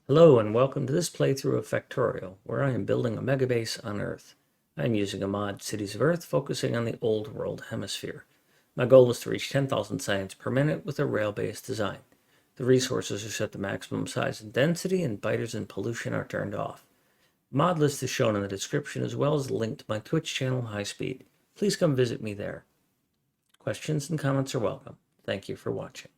Hello and welcome to this playthrough of Factorio, where I am building a megabase on Earth. I am using a mod, Cities of Earth, focusing on the Old World Hemisphere. My goal is to reach 10,000 science per minute with a rail-based design. The resources are set to maximum size and density, and biters and pollution are turned off. The mod list is shown in the description, as well as a link to my Twitch channel, High Speed. Please come visit me there. Questions and comments are welcome. Thank you for watching.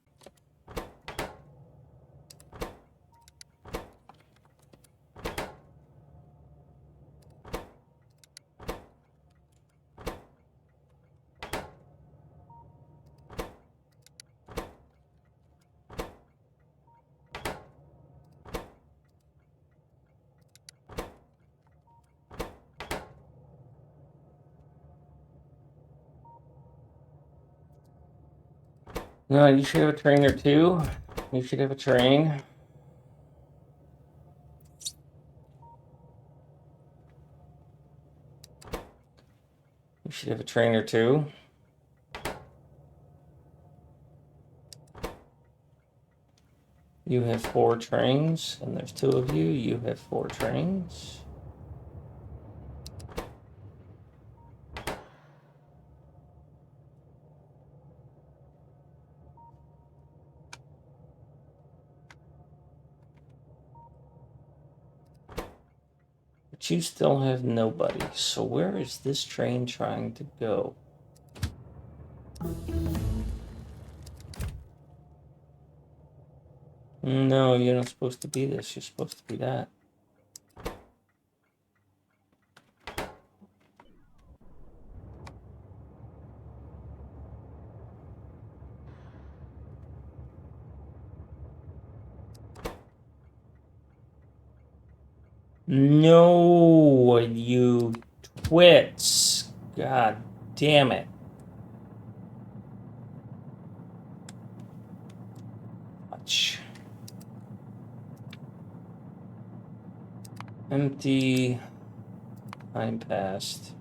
No, you should have a train or two. You should have a train. You should have a train or two. You have 4 trains, and there's 2 of you. You have 4 trains. But you still have nobody. So where is this train trying to go? No, you're not supposed to be this. You're supposed to be that. No, you twits. God damn it. Watch. Empty. Time passed.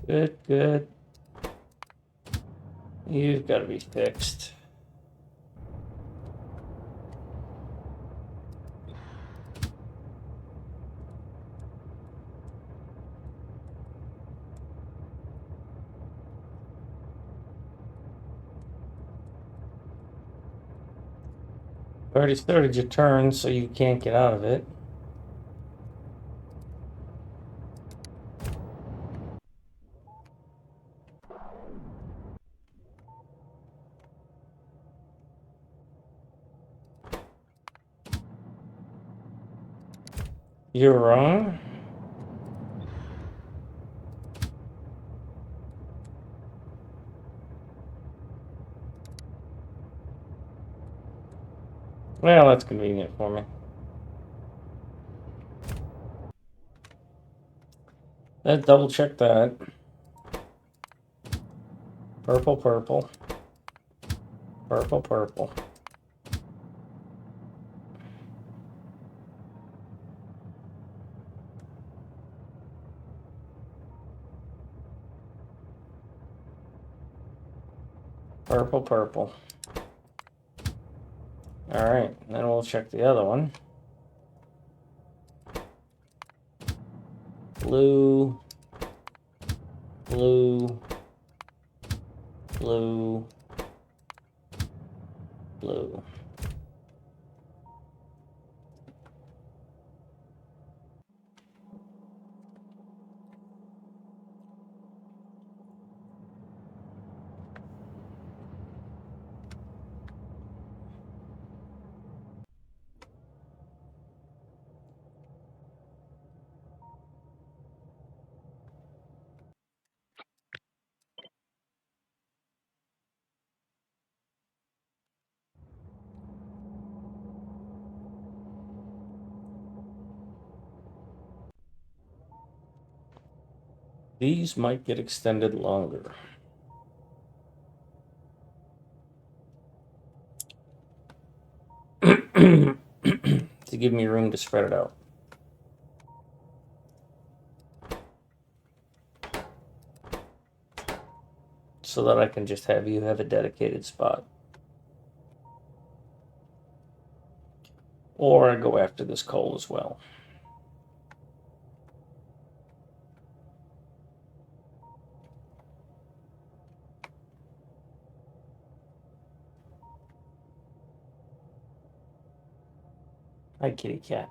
Good, good. You've got to be fixed. Already started your turn, so you can't get out of it. You're wrong. Well, that's convenient for me. Let's double check that. Purple, purple. Purple, purple. Purple, purple. Alright, then we'll check the other one. Blue. Blue. Blue. Blue. These might get extended longer. To give me room to spread it out. So that I can just have you have a dedicated spot. Or I go after this coal as well. Hi, kitty cat.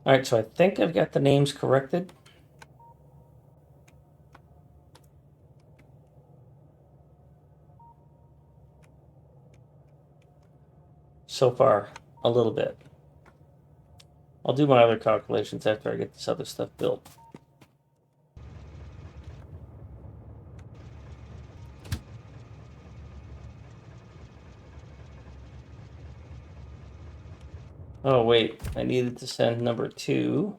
All right, so I think I've got the names corrected. So far, a little bit. I'll do my other calculations after I get this other stuff built. Oh, wait, I needed to send number 2.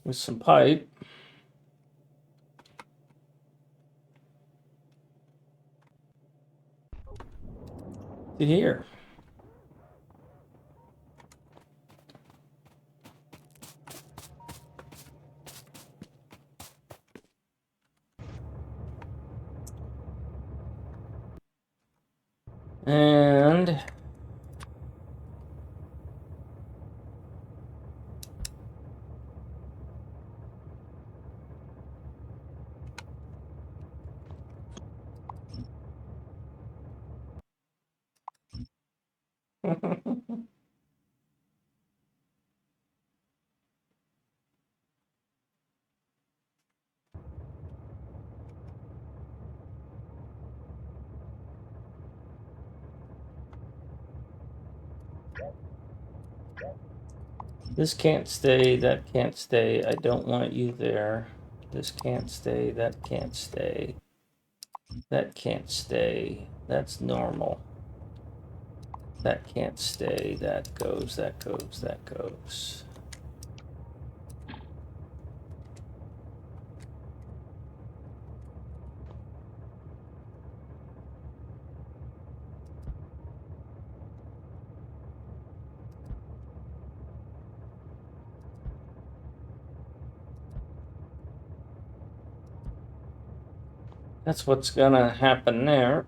With some pipe. To here. And this can't stay, that can't stay. I don't want you there. This can't stay, that can't stay. That can't stay. That's normal. That can't stay. That goes, that goes, that goes. That's what's gonna happen there.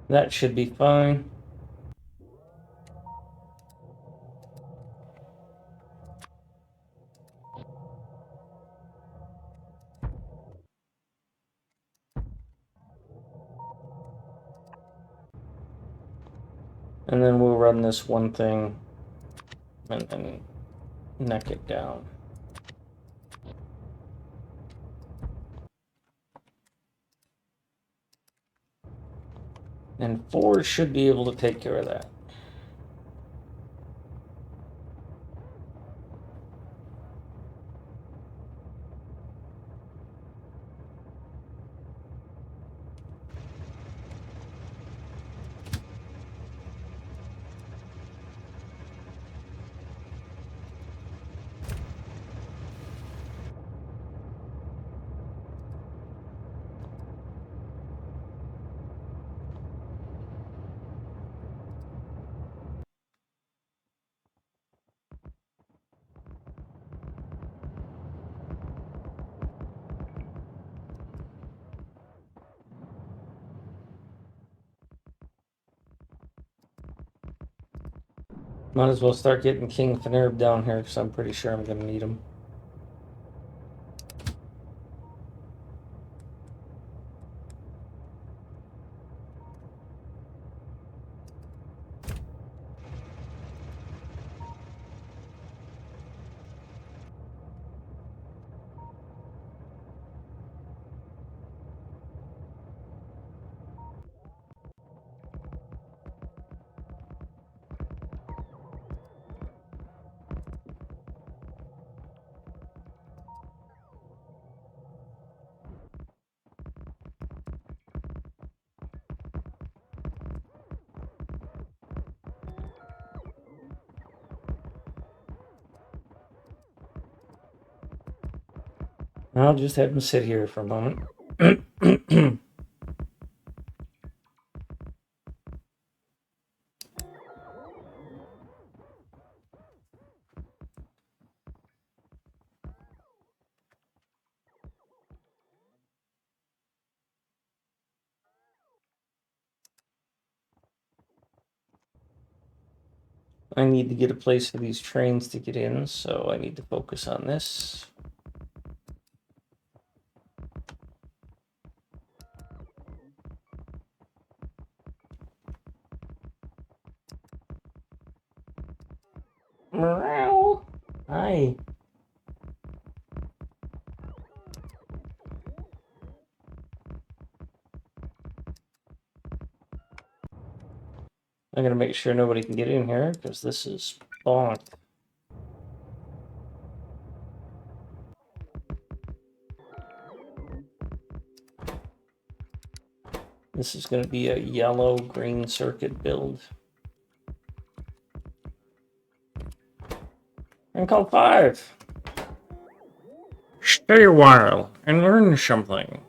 That should be fine. And then we'll run this one thing and then neck it down. And 4 should be able to take care of that. Might as well start getting King Finirb down here because I'm pretty sure I'm going to need him. I'll just have him sit here for a moment. I need to get a place for these trains to get in, so I need to focus on this. Meow. Hi. I'm gonna make sure nobody can get in here because this is bonked. This is gonna be a yellow-green circuit build. And call 5. Stay a while and learn something.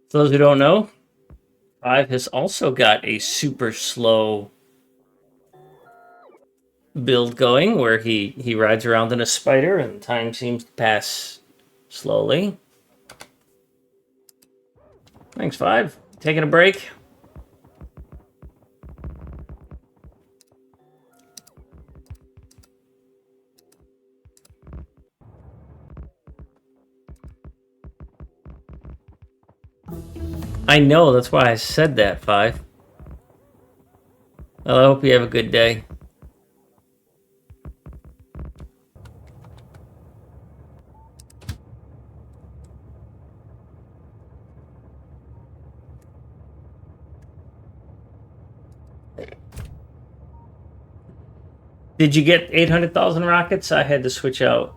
For those who don't know, 5 has also got a super slow build going where he rides around in a spider and time seems to pass slowly. Thanks, 5. Taking a break. I know, that's why I said that, 5. Well, I hope you have a good day. Did you get 800,000 rockets? I had to switch out.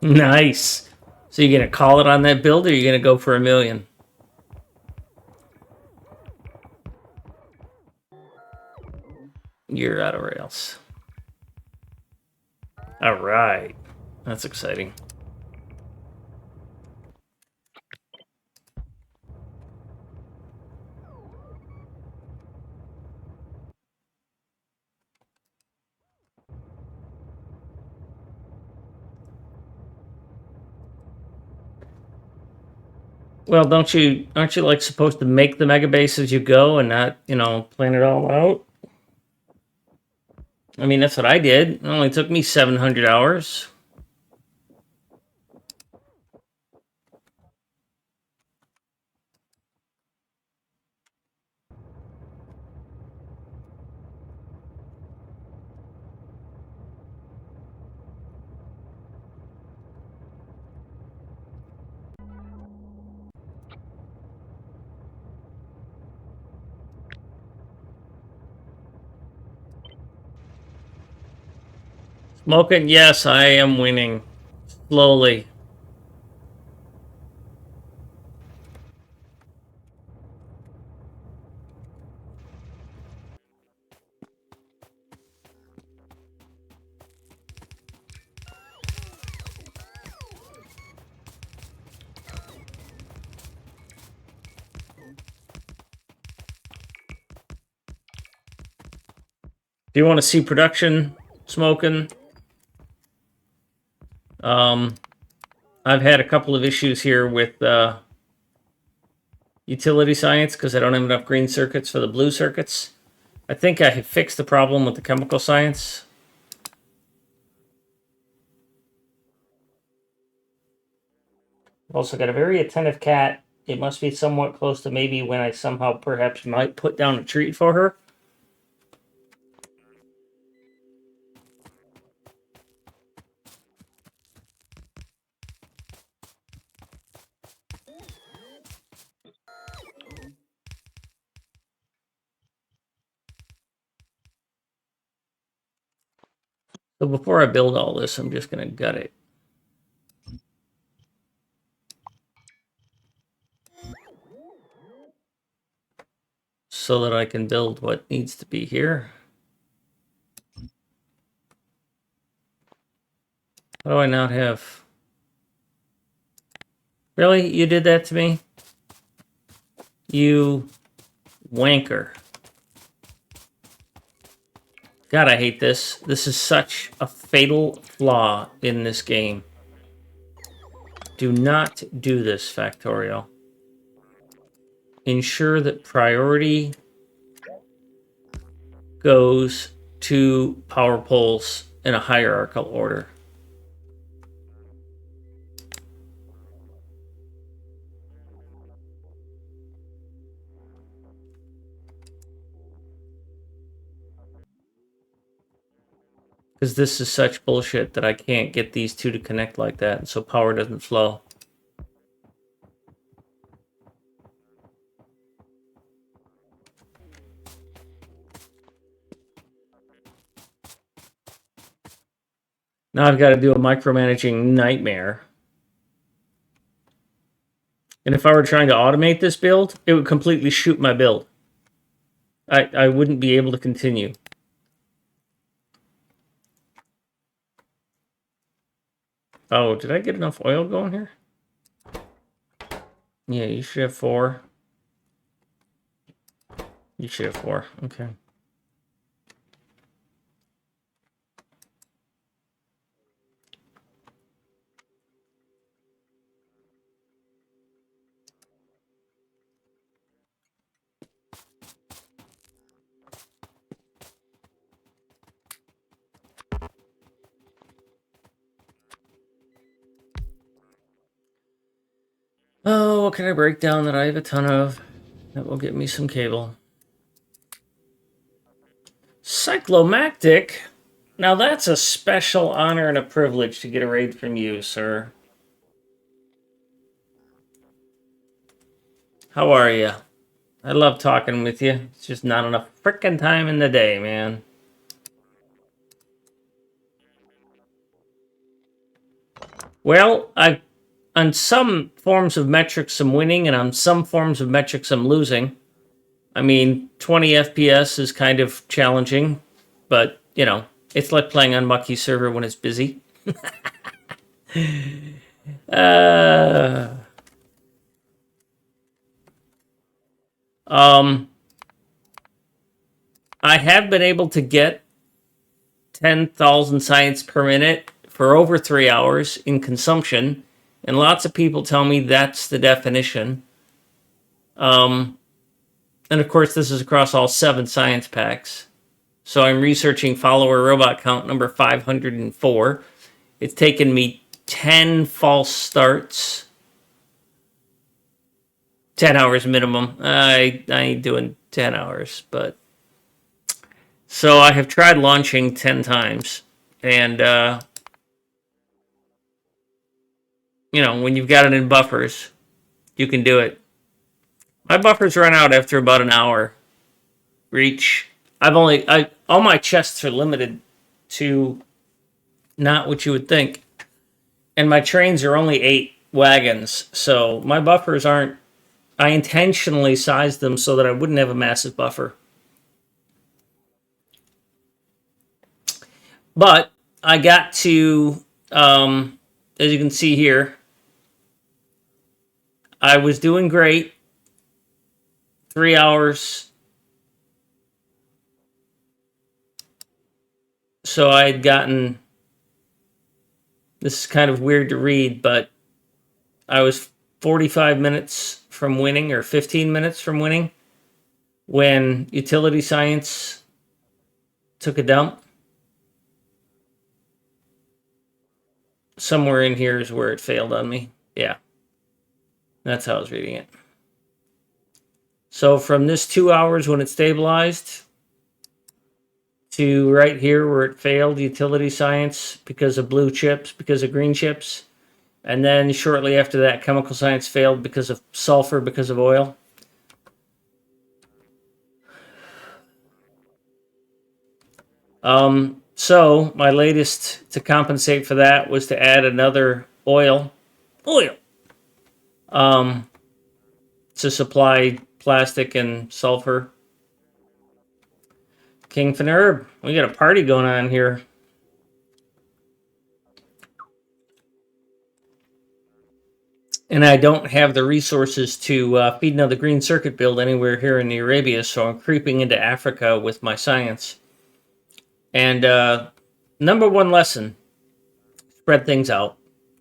Nice. So you're gonna call it on that build, or you're gonna go for 1,000,000? You're out of rails. All right, that's exciting. Well, aren't you like supposed to make the MegaBase as you go and not, plan it all out? I mean, that's what I did. It only took me 700 hours. Smoking, yes, I am winning. Slowly. Do you want to see production smoking? I've had a couple of issues here with utility science because I don't have enough green circuits for the blue circuits. I think I have fixed the problem with the chemical science. I've also got a very attentive cat. It must be somewhat close to maybe when I somehow perhaps might put down a treat for her. So before I build all this, I'm just going to gut it. so that I can build what needs to be here. How do I not have... Really? You did that to me? You wanker. God, I hate this. This is such a fatal flaw in this game. Do not do this, Factorio. Ensure that priority goes to power poles in a hierarchical order. Because this is such bullshit that I can't get these two to connect like that, and so power doesn't flow. Now I've got to do a micromanaging nightmare. And if I were trying to automate this build, it would completely shoot my build. I wouldn't be able to continue. Oh, did I get enough oil going here? Yeah, you should have 4. You should have 4. Okay. Oh, what can I break down that I have a ton of? That will get me some cable. Cyclomactic? Now that's a special honor and a privilege to get a raid from you, sir. How are you? I love talking with you. It's just not enough frickin' time in the day, man. Well, on some forms of metrics I'm winning, and on some forms of metrics I'm losing. I mean, 20 FPS is kind of challenging, but, you know, it's like playing on Mucky's server when it's busy. I have been able to get 10,000 science per minute for over 3 hours in consumption, and lots of people tell me that's the definition. And of course, this is across all 7 science packs. So I'm researching follower robot count number 504. It's taken me 10 false starts. 10 hours minimum. I ain't doing 10 hours, but... So I have tried launching 10 times. And, you know, when you've got it in buffers, you can do it. My buffers run out after about an hour. Reach. All my chests are limited to not what you would think. And my trains are only 8 wagons. So my buffers aren't... I intentionally sized them so that I wouldn't have a massive buffer. But I got to, as you can see here, I was doing great. 3 hours. So I had gotten, this is kind of weird to read, but I was 45 minutes from winning, or 15 minutes from winning, when utility science took a dump. Somewhere in here is where it failed on me. Yeah. That's how I was reading it. So from this 2 hours when it stabilized to right here where it failed, utility science, because of blue chips, because of green chips. And then shortly after that, chemical science failed because of sulfur, because of oil. So my latest to compensate for that was to add another oil, to supply plastic and sulfur King Finherb, we got a party going on here. And I don't have the resources to feed another green circuit build anywhere here in the Arabia, so I'm creeping into Africa with my science. And number one lesson, spread things out.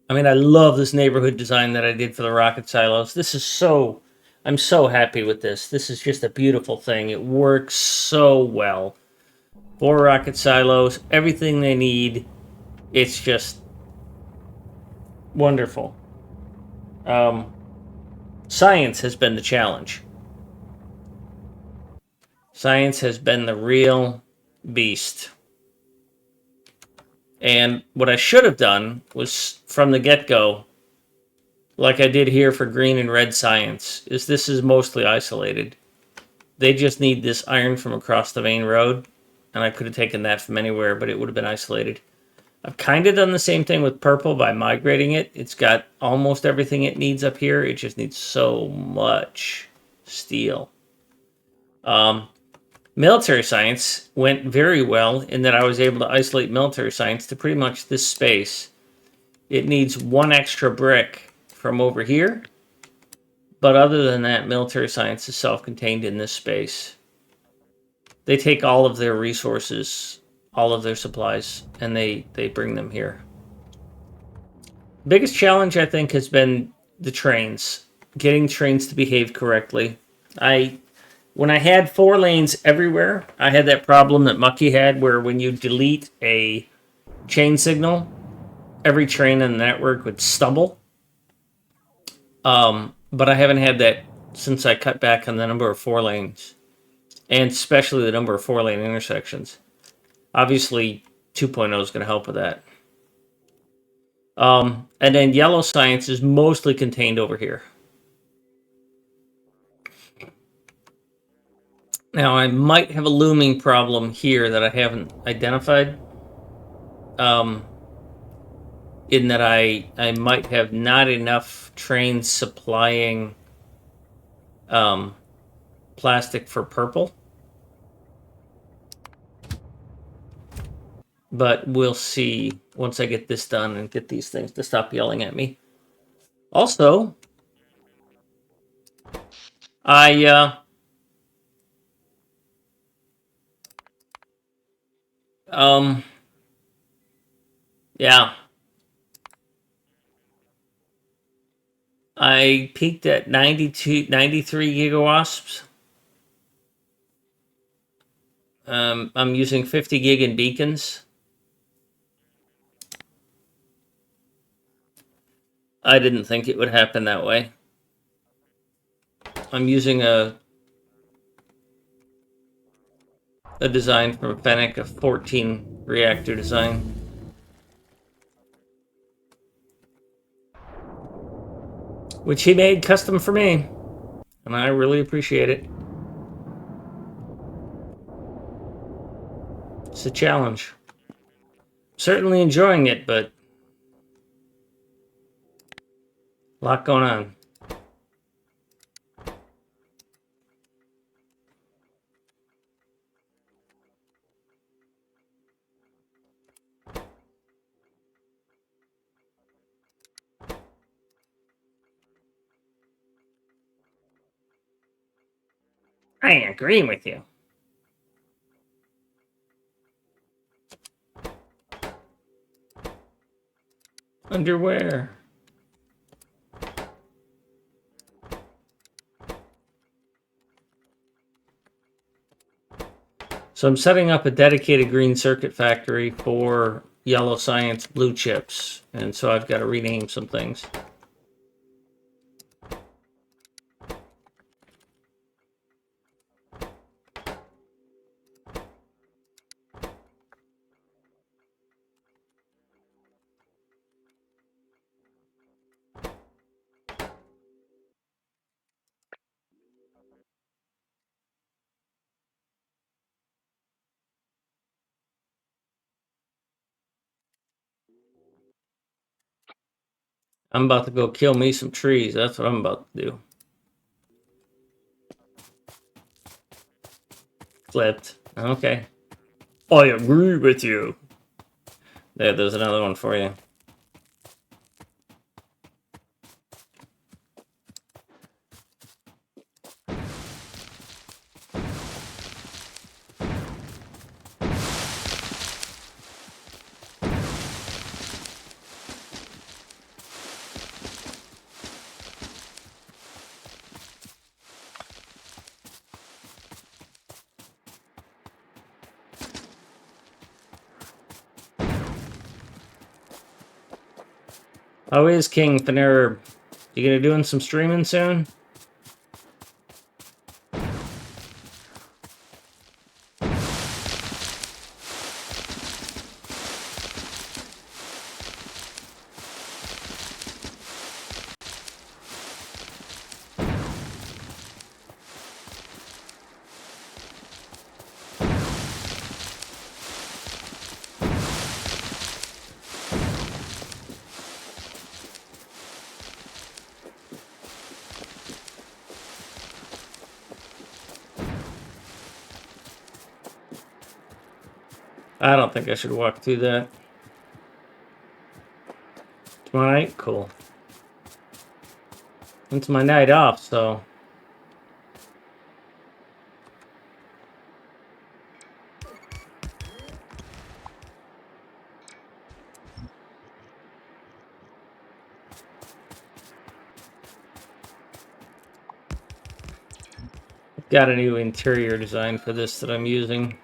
I mean, I love this neighborhood design that I did for the rocket silos. This is so, I'm so happy with this. This is just a beautiful thing. It works so well. 4 rocket silos, everything they need. It's just wonderful. Science has been the challenge. Science has been the real beast. And what I should have done was, from the get-go, like I did here for green and red science, is this is mostly isolated. They just need this iron from across the main road, and I could have taken that from anywhere, but it would have been isolated. I've kind of done the same thing with purple by migrating it. It's got almost everything it needs up here. It just needs so much steel. Military science went very well in that I was able to isolate military science to pretty much this space. It needs 1 extra brick from over here. But other than that, military science is self-contained in this space. They take all of their resources, all of their supplies, and they bring them here. Biggest challenge, I think, has been the trains. Getting trains to behave correctly. When I had 4 lanes everywhere, I had that problem that Mucky had where when you delete a chain signal, every train in the network would stumble. But I haven't had that since I cut back on the number of 4 lanes. And especially the number of 4-lane intersections. Obviously, 2.0 is going to help with that. And then yellow science is mostly contained over here. Now, I might have a looming problem here that I haven't identified. In that I might have not enough trains supplying plastic for purple. But we'll see once I get this done and get these things to stop yelling at me. Also, yeah. I peaked at 93 gigawasps. I'm using 50 gig in beacons. I didn't think it would happen that way. I'm using a design from Fennec, a 14 reactor design. Which he made custom for me. And I really appreciate it. It's a challenge. Certainly enjoying it, but a lot going on. I agree with you. Underwear. So I'm setting up a dedicated green circuit factory for yellow science blue chips. And so I've got to rename some things. I'm about to go kill me some trees. That's what I'm about to do. Flipped. Okay. I agree with you. There's another one for you. How is King Finner? You gonna doing some streaming soon? I don't think I should walk through that. Tomorrow night? Cool. It's my night off, so... Got a new interior design for this that I'm using.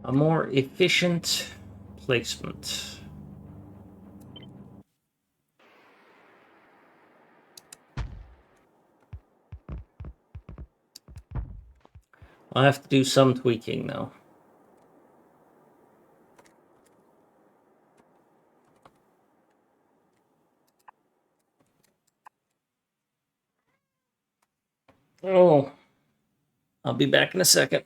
A more efficient placement. I'll have to do some tweaking, though. Oh, I'll be back in a second.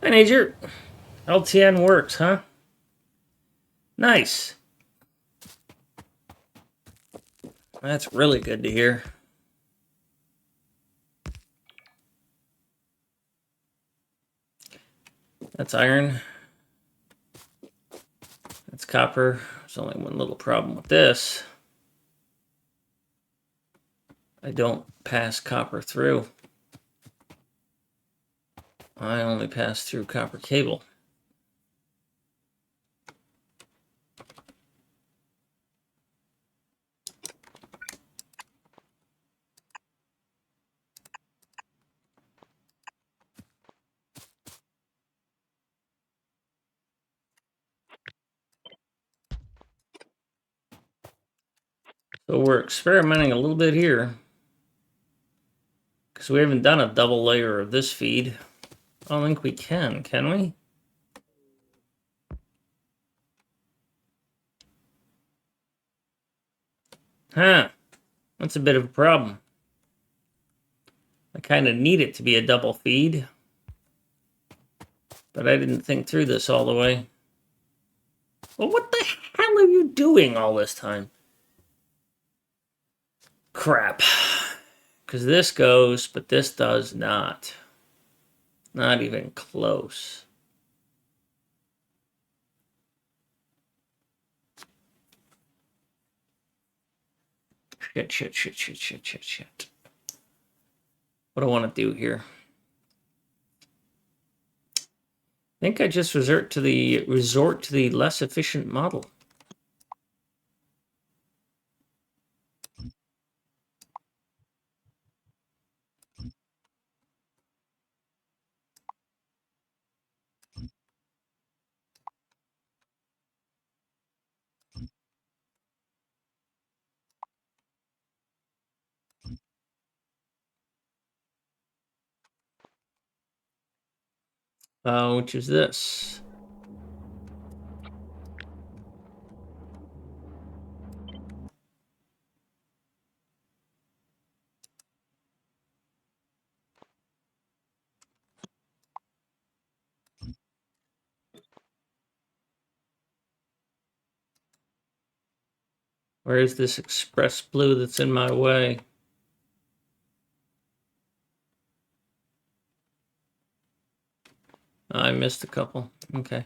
Hi, Nature. LTN works, huh? Nice. That's really good to hear. That's iron. That's copper. There's only one little problem with this. I don't pass copper through. I only pass through copper cable. So we're experimenting a little bit here. Because we haven't done a double layer of this feed. I don't think we can we? Huh. That's a bit of a problem. I kind of need it to be a double feed. But I didn't think through this all the way. Well, what the hell are you doing all this time? Crap. Because this goes, but this does not. Not even close. Shit. What do I want to do here? I think I just resort to the less efficient model. Which is this. Where is this express blue that's in my way? I missed a couple. Okay.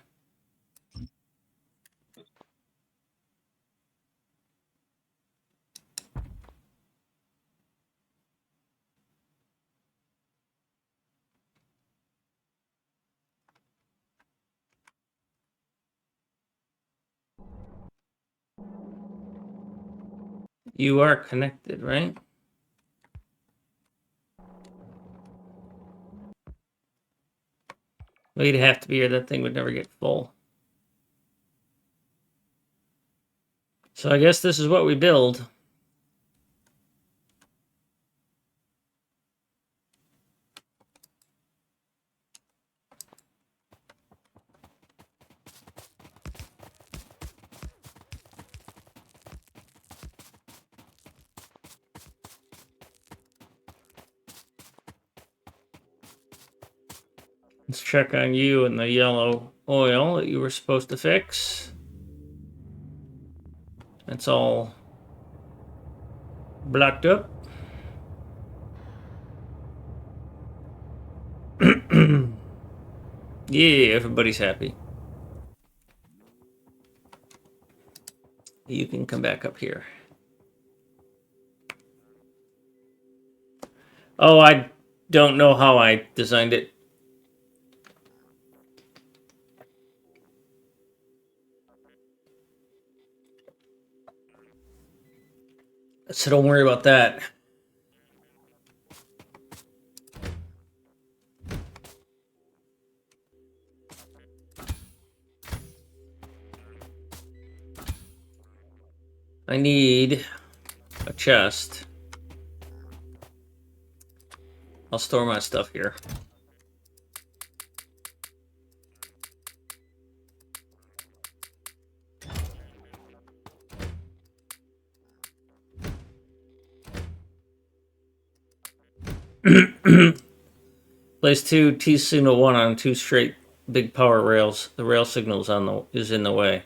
You are connected, right? Well, you'd have to be, or that thing would never get full. So I guess this is what we build. Let's check on you and the yellow oil that you were supposed to fix. It's all blocked up. Yeah, everybody's happy. You can come back up here. Oh, I don't know how I designed it. So don't worry about that. I need a chest. I'll store my stuff here. Place 2 T signal 1 on 2 straight big power rails. The rail signal is in the way.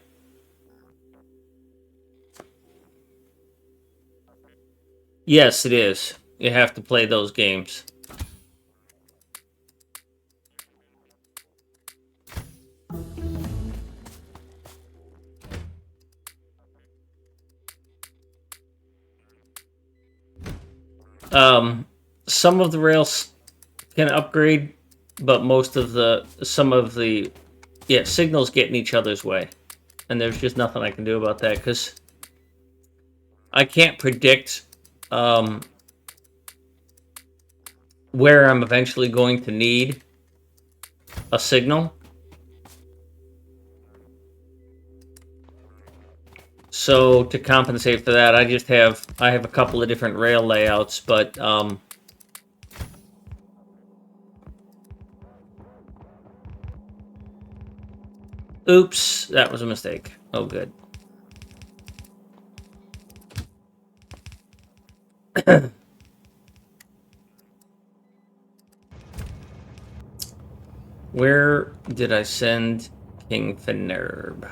Yes, it is. You have to play those games. Some of the rails can upgrade, but some of the signals get in each other's way. And there's just nothing I can do about that, because I can't predict where I'm eventually going to need a signal. So to compensate for that, I have a couple of different rail layouts, but oops, that was a mistake. Oh, good. Where did I send King Finerb?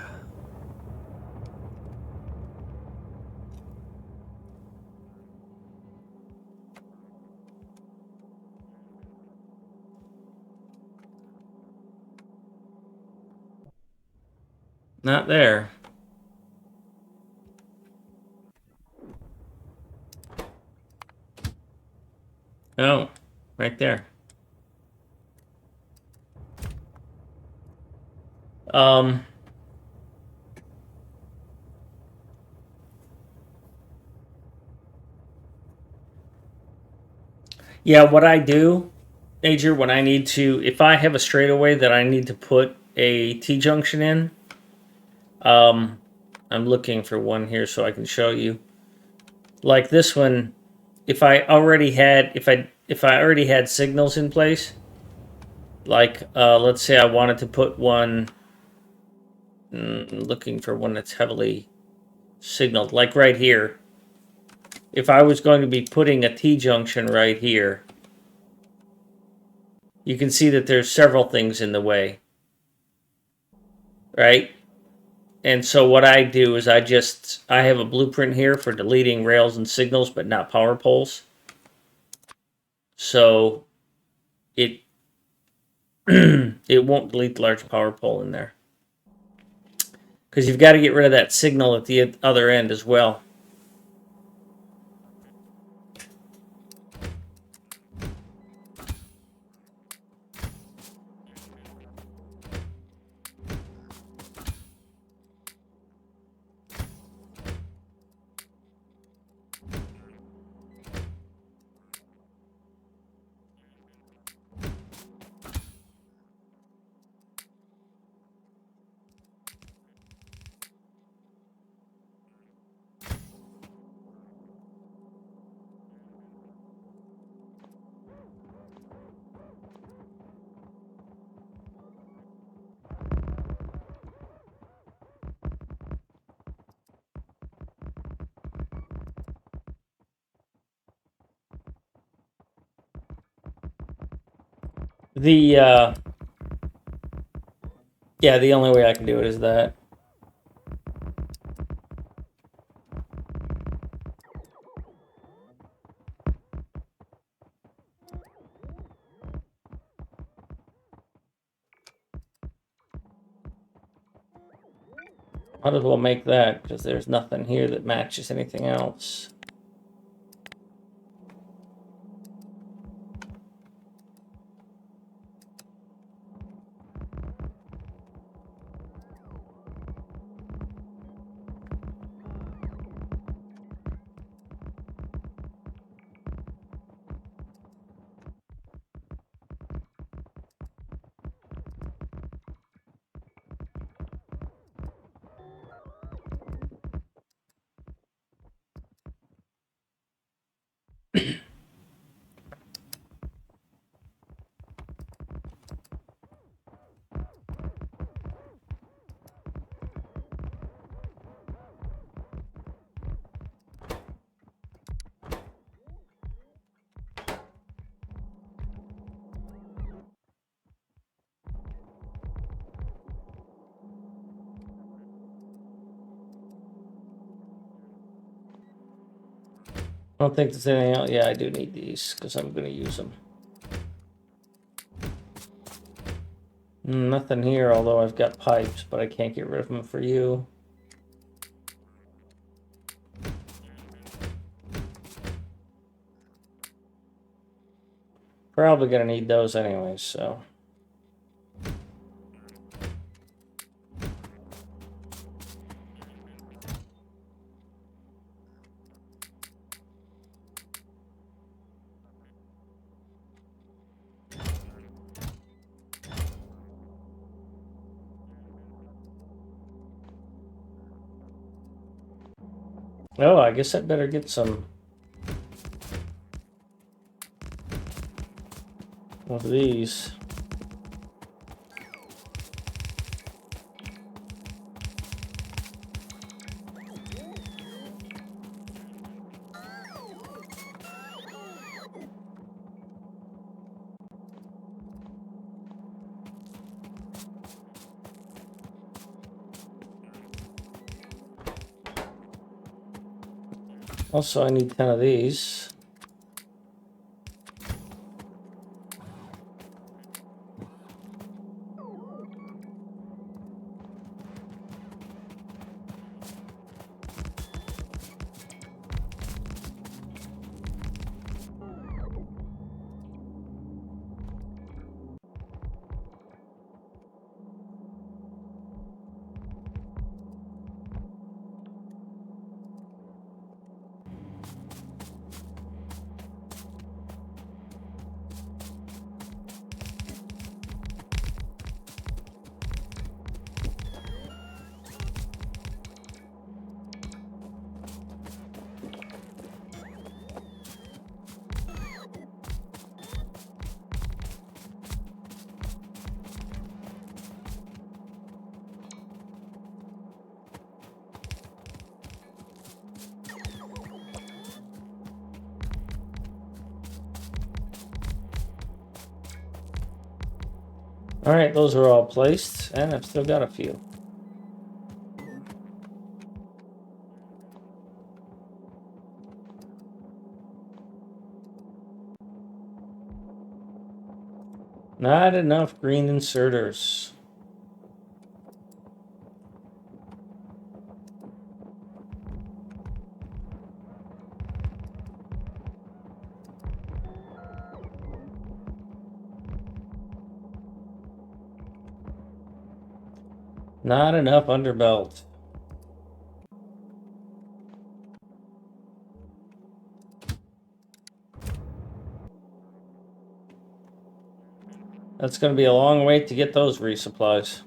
Not there. Oh, right there. Yeah, what I do, Major, when I need to, if I have a straightaway that I need to put a T-junction in, I'm looking for one here so I can show you. Like this one, if I already had signals in place, like let's say I wanted to put one, looking for one that's heavily signaled, like right here. If I was going to be putting a T-junction right here, you can see that there's several things in the way, right? And so what I do is I have a blueprint here for deleting rails and signals, but not power poles. So it it won't delete the large power pole in there. Because you've got to get rid of that signal at the other end as well. The yeah, the only way I can do it is that. Might as well make that because there's nothing here that matches anything else. I don't think there's anything else. Yeah, I do need these because I'm going to use them. Nothing here, although I've got pipes, but I can't get rid of them for you. Probably going to need those anyways, so. Oh, I guess I better get some of these. Also, I need 10 of these. All right, those are all placed, and I've still got a few. Not enough green inserters. Not enough underbelt. That's going to be a long wait to get those resupplies.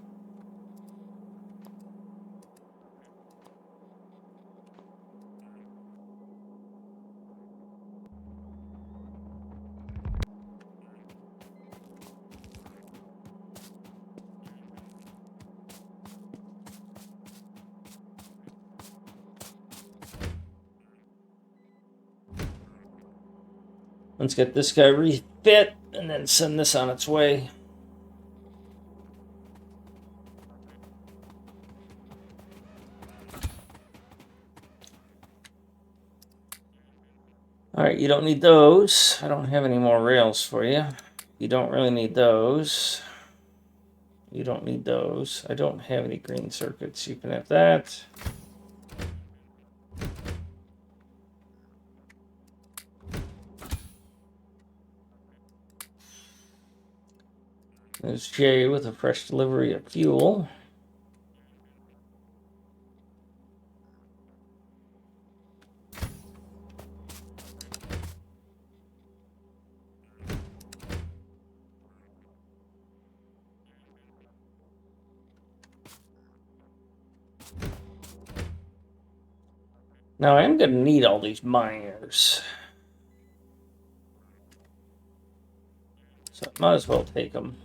Let's get this guy refit and then send this on its way. All right, you don't need those. I don't have any more rails for you. You don't really need those. You don't need those. I don't have any green circuits. You can have that. There's Jay with a fresh delivery of fuel. Now I am going to need all these miners. So I might as well take them.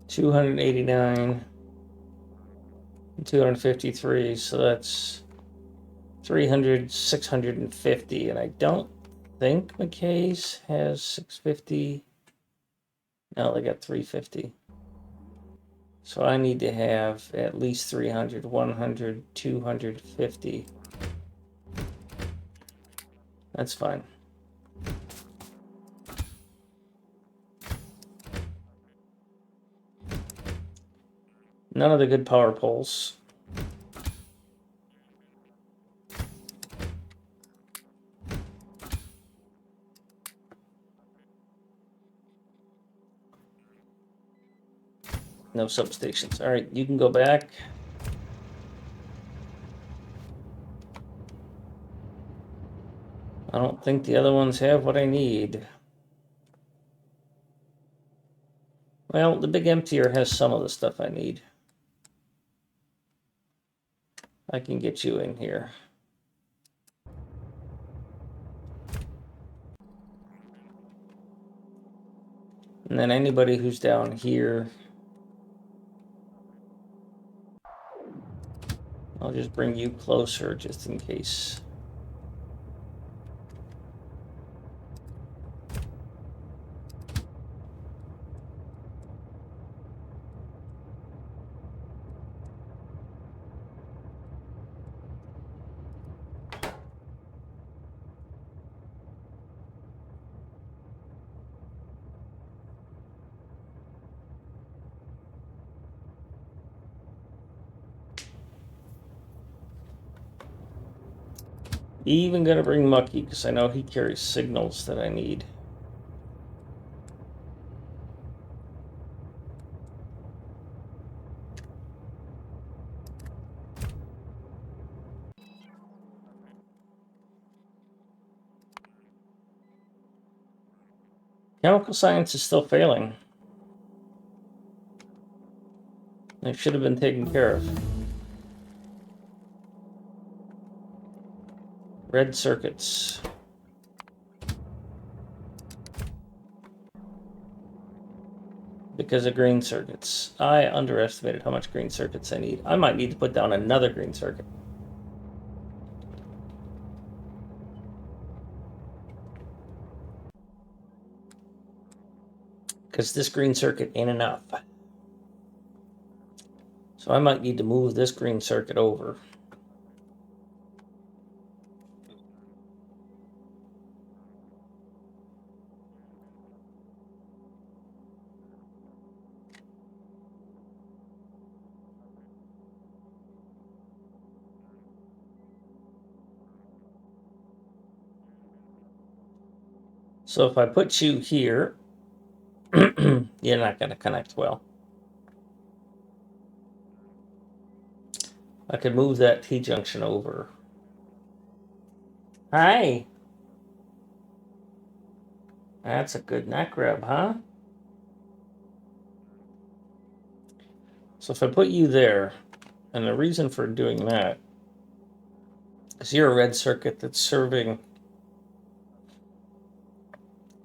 $289 and 253, so that's 300, 650, and I don't think McKay's has 650. No, they got 350. So I need to have at least 300, 100, 250. That's fine. None of the good power poles. No substations. All right, you can go back. I don't think the other ones have what I need. Well, the big emptier has some of the stuff I need. I can get you in here. And then anybody who's down here, I'll just bring you closer just in case. Even gonna bring Mucky because I know he carries signals that I need. Chemical science is still failing. It should have been taken care of. Red circuits. Because of green circuits. I underestimated how much green circuits I need. I might need to put down another green circuit. Because this green circuit ain't enough. So I might need to move this green circuit over. So if I put you here, you're not going to connect well. I could move that T-junction over. Hi. That's a good neck grab, huh? So if I put you there, and the reason for doing that is you're a red circuit that's serving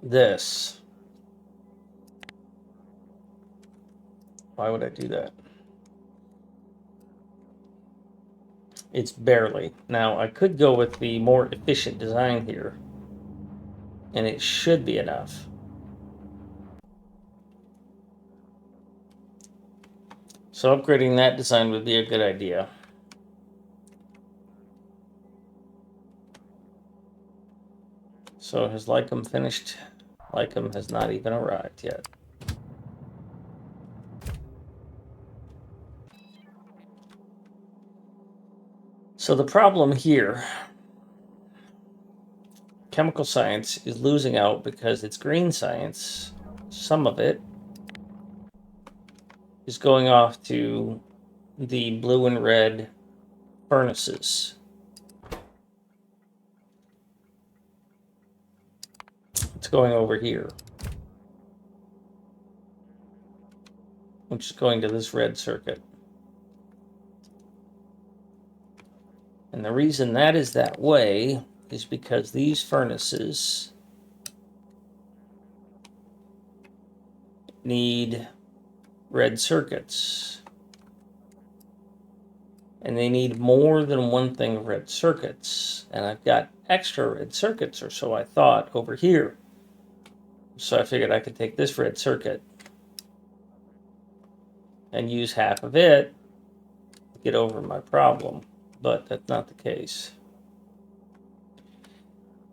this. Why would I do that? It's barely. Now, I could go with the more efficient design here, and it should be enough. So upgrading that design would be a good idea. So has Lycum finished? Lycum has not even arrived yet. So the problem here, chemical science is losing out because it's green science. Some of it is going off to the blue and red furnaces. It's going over here, which is going to this red circuit. And the reason that is that way is because these furnaces need red circuits. And they need more than one thing of red circuits. And I've got extra red circuits, or so I thought, over here. So I figured I could take this red circuit and use half of it to get over my problem. But that's not the case.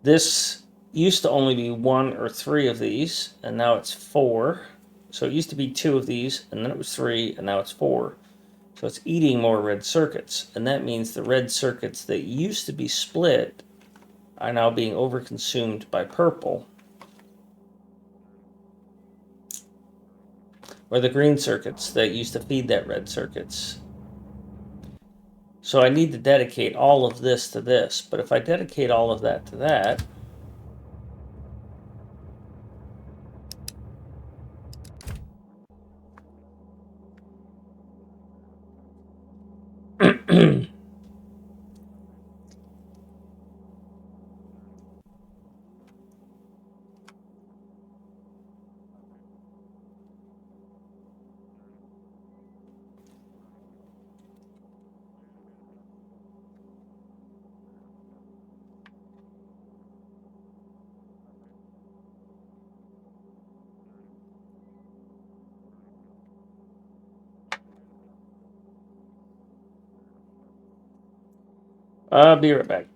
This used to only be 1 or 3 of these, and now it's 4. So it used to be 2 of these, and then it was 3, and now it's 4. So it's eating more red circuits, and that means the red circuits that used to be split are now being overconsumed by purple. Or the green circuits that used to feed that red circuits. So I need to dedicate all of this to this, but if I dedicate all of that to that, I'll be right back.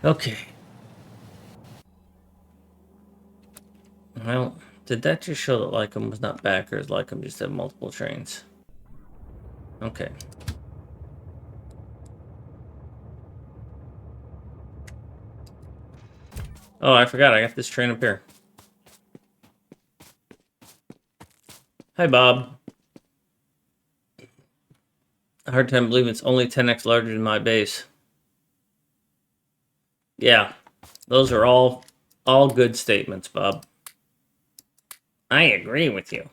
Okay. Well, did that just show that Lycum was not back, or is Lycum just had multiple trains? Okay. Oh, I forgot. I got this train up here. Hi, Bob. Hard time believing it's only 10x larger than my base. Yeah, those are all good statements, Bob. I agree with you.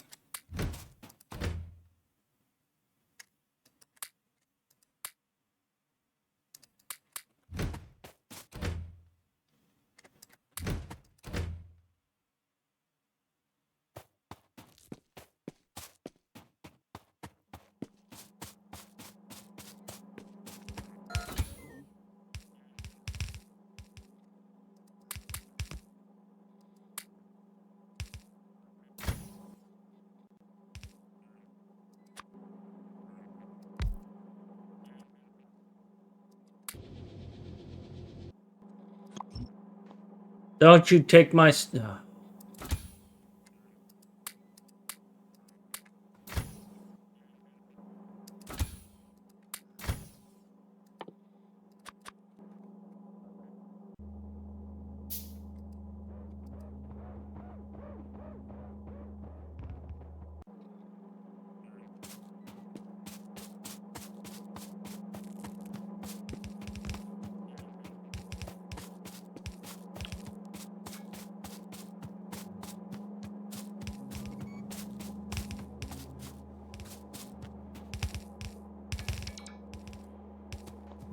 Don't you take my...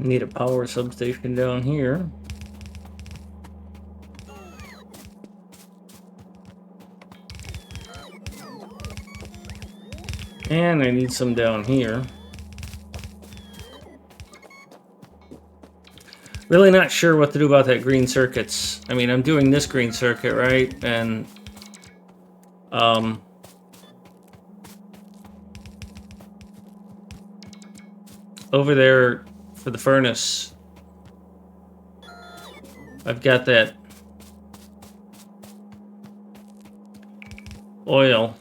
Need a power substation down here. And I need some down here. Really not sure what to do about that green circuits. I mean, I'm doing this green circuit, right? And Over there for the furnace, I've got that oil.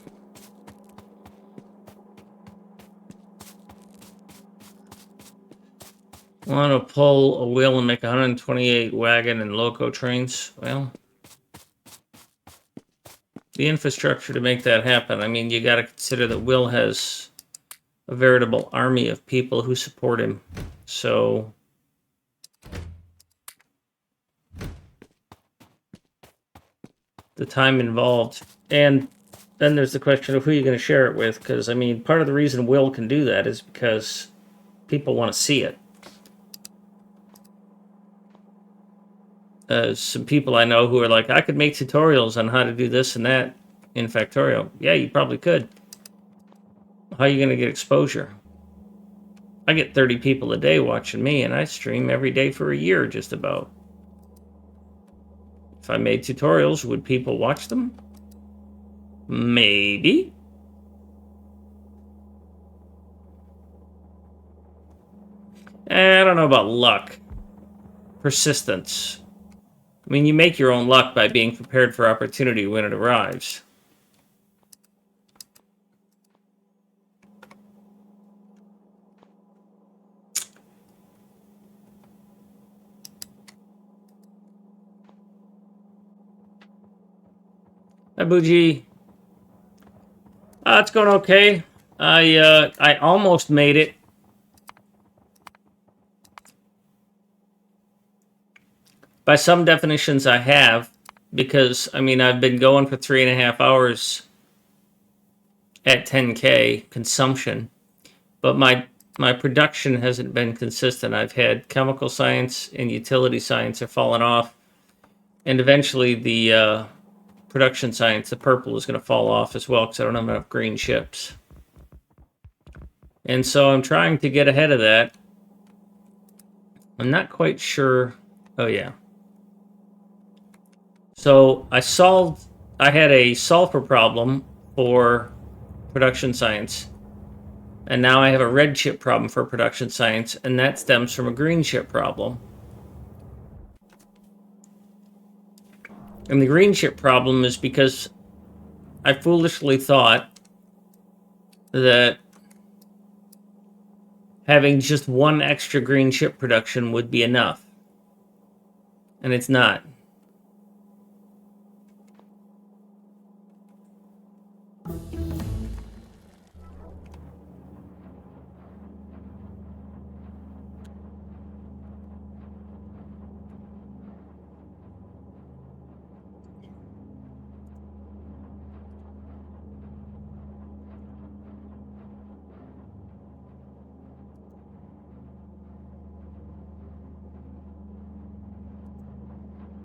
I want to pull a wheel and make 128 wagon and loco trains. Well, the infrastructure to make that happen. I mean, you got to consider that Will has a veritable army of people who support him. So the time involved. And then there's the question of who you're going to share it with. Because, I mean, part of the reason Will can do that is because people want to see it. Some people I know who are like, I could make tutorials on how to do this and that in Factorio. Yeah, you probably could. How are you going to get exposure? I get 30 people a day watching me, and I stream every day for a year, just about. If I made tutorials, would people watch them? Maybe. I don't know about luck. Persistence. I mean, you make your own luck by being prepared for opportunity when it arrives. Hi, Bougie. It's going okay. I almost made it. By some definitions, I have, because, I mean, I've been going for 3.5 hours at 10K consumption, but my production hasn't been consistent. I've had chemical science and utility science have fallen off, and eventually the production science, the purple, is going to fall off as well because I don't have enough green chips. And so I'm trying to get ahead of that. I'm not quite sure. Oh, yeah. So I had a sulfur problem for production science, and now I have a red chip problem for production science, and that stems from a green chip problem. And the green chip problem is because I foolishly thought that having just one extra green chip production would be enough. And it's not.